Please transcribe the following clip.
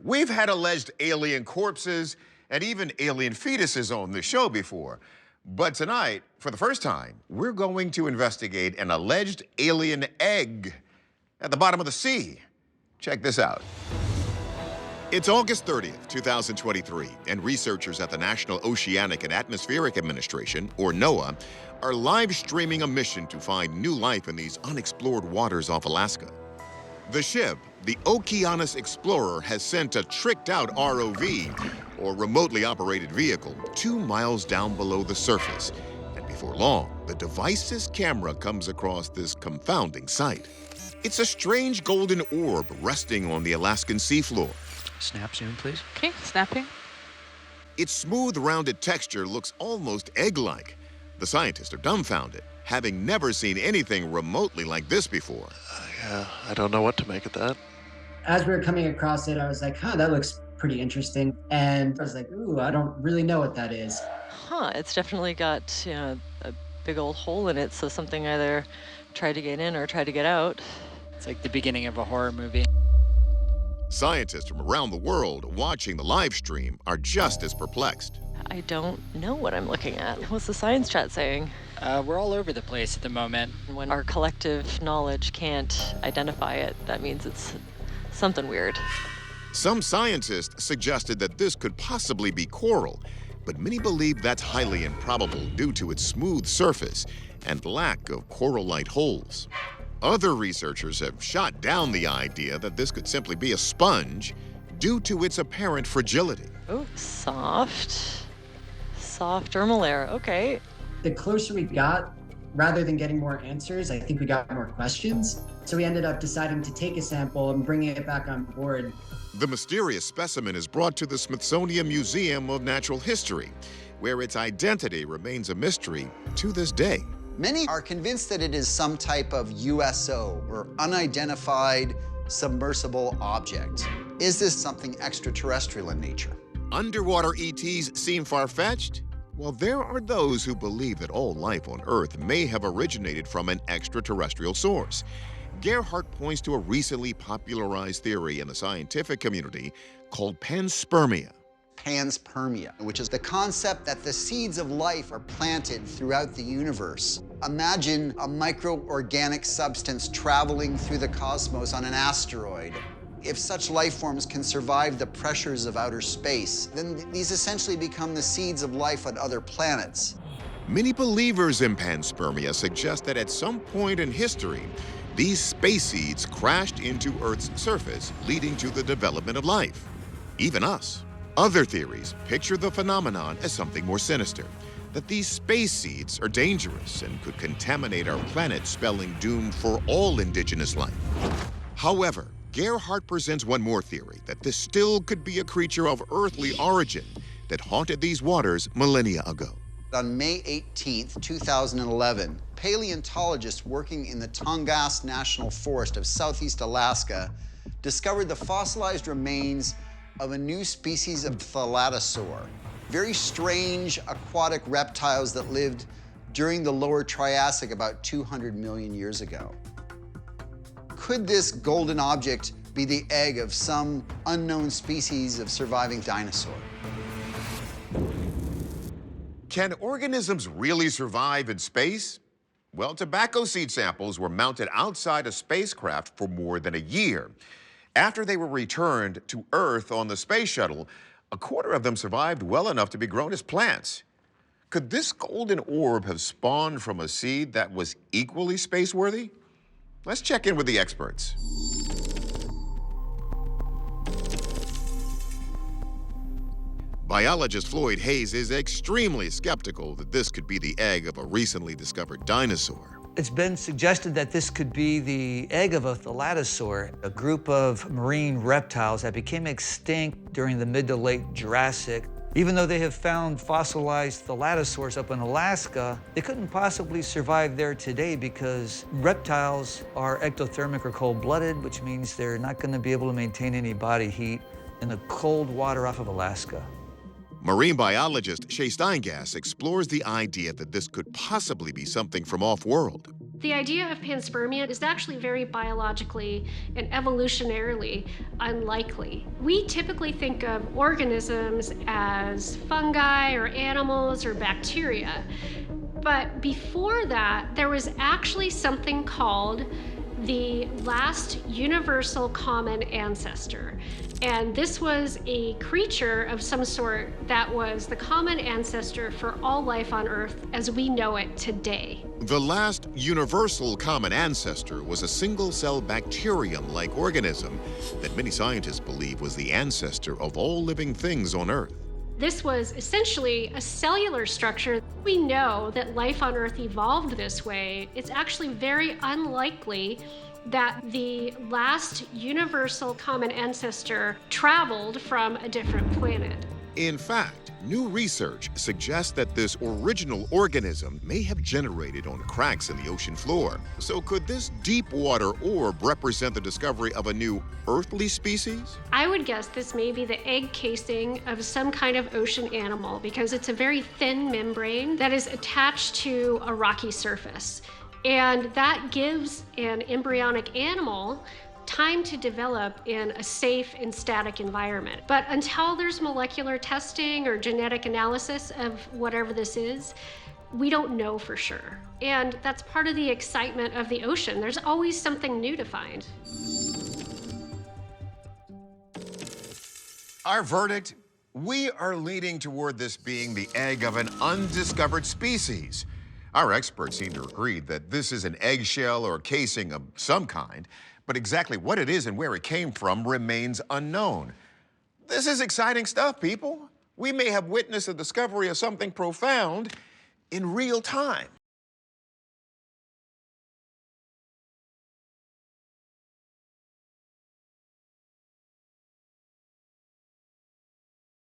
We've had alleged alien corpses and even alien fetuses on the show before. But tonight, for the first time, we're going to investigate an alleged alien egg at the bottom of the sea. Check this out. It's August 30th, 2023, and researchers at the National Oceanic and Atmospheric Administration, or NOAA, are live streaming a mission to find new life in these unexplored waters off Alaska. The ship, the Okeanos Explorer, has sent a tricked-out ROV, or remotely operated vehicle, 2 miles down below the surface. And before long, the device's camera comes across this confounding sight. It's a strange golden orb resting on the Alaskan seafloor. Snap zoom, please. Okay, snapping. Its smooth, rounded texture looks almost egg-like. The scientists are dumbfounded, having never seen anything remotely like this before. Yeah, I don't know what to make of that. As we were coming across it, I was like, that looks pretty interesting. And I was like, ooh, I don't really know what that is. It's definitely got a big old hole in it, so something either tried to get in or tried to get out. It's like the beginning of a horror movie. Scientists from around the world watching the live stream are just as perplexed. I don't know what I'm looking at. What's the science chat saying? We're all over the place at the moment. When our collective knowledge can't identify it, that means it's something weird. Some scientists suggested that this could possibly be coral, but many believe that's highly improbable due to its smooth surface and lack of coral-like holes. Other researchers have shot down the idea that this could simply be a sponge due to its apparent fragility. Oh, soft dermal layer, okay. The closer we got, rather than getting more answers, I think we got more questions. So we ended up deciding to take a sample and bring it back on board. The mysterious specimen is brought to the Smithsonian Museum of Natural History, where its identity remains a mystery to this day. Many are convinced that it is some type of USO, or unidentified submersible object. Is this something extraterrestrial in nature? Underwater ETs seem far-fetched? Well, there are those who believe that all life on Earth may have originated from an extraterrestrial source. Gerhardt points to a recently popularized theory in the scientific community called panspermia. Panspermia, which is the concept that the seeds of life are planted throughout the universe. Imagine a microorganic substance traveling through the cosmos on an asteroid. If such life forms can survive the pressures of outer space, then these essentially become the seeds of life on other planets. Many believers in panspermia suggest that at some point in history, these space seeds crashed into Earth's surface, leading to the development of life, even us. Other theories picture the phenomenon as something more sinister, that these space seeds are dangerous and could contaminate our planet, spelling doom for all indigenous life. However, Gerhardt presents one more theory, that this still could be a creature of earthly origin that haunted these waters millennia ago. On May 18th, 2011, paleontologists working in the Tongass National Forest of southeast Alaska discovered the fossilized remains of a new species of thalattosaur, very strange aquatic reptiles that lived during the lower Triassic about 200 million years ago. Could this golden object be the egg of some unknown species of surviving dinosaur? Can organisms really survive in space? Well, tobacco seed samples were mounted outside a spacecraft for more than a year. After they were returned to Earth on the space shuttle, a quarter of them survived well enough to be grown as plants. Could this golden orb have spawned from a seed that was equally space-worthy? Let's check in with the experts. Biologist Floyd Hayes is extremely skeptical that this could be the egg of a recently discovered dinosaur. It's been suggested that this could be the egg of a thalattosaur, a group of marine reptiles that became extinct during the mid to late Jurassic. Even though they have found fossilized thalattosaurs up in Alaska, they couldn't possibly survive there today because reptiles are ectothermic or cold-blooded, which means they're not going to be able to maintain any body heat in the cold water off of Alaska. Marine biologist Shay Steingass explores the idea that this could possibly be something from off-world. The idea of panspermia is actually very biologically and evolutionarily unlikely. We typically think of organisms as fungi or animals or bacteria. But before that, there was actually something called the last universal common ancestor. And this was a creature of some sort that was the common ancestor for all life on Earth as we know it today. The last universal common ancestor was a single-cell bacterium-like organism that many scientists believe was the ancestor of all living things on Earth. This was essentially a cellular structure. We know that life on Earth evolved this way. It's actually very unlikely that the last universal common ancestor traveled from a different planet. In fact, new research suggests that this original organism may have generated on cracks in the ocean floor. So could this deep water orb represent the discovery of a new earthly species? I would guess this may be the egg casing of some kind of ocean animal because it's a very thin membrane that is attached to a rocky surface. And that gives an embryonic animal time to develop in a safe and static environment. But until there's molecular testing or genetic analysis of whatever this is, we don't know for sure. And that's part of the excitement of the ocean. There's always something new to find. Our verdict? We are leaning toward this being the egg of an undiscovered species. Our experts seem to agree that this is an eggshell or casing of some kind, but exactly what it is and where it came from remains unknown. This is exciting stuff, people. We may have witnessed the discovery of something profound in real time.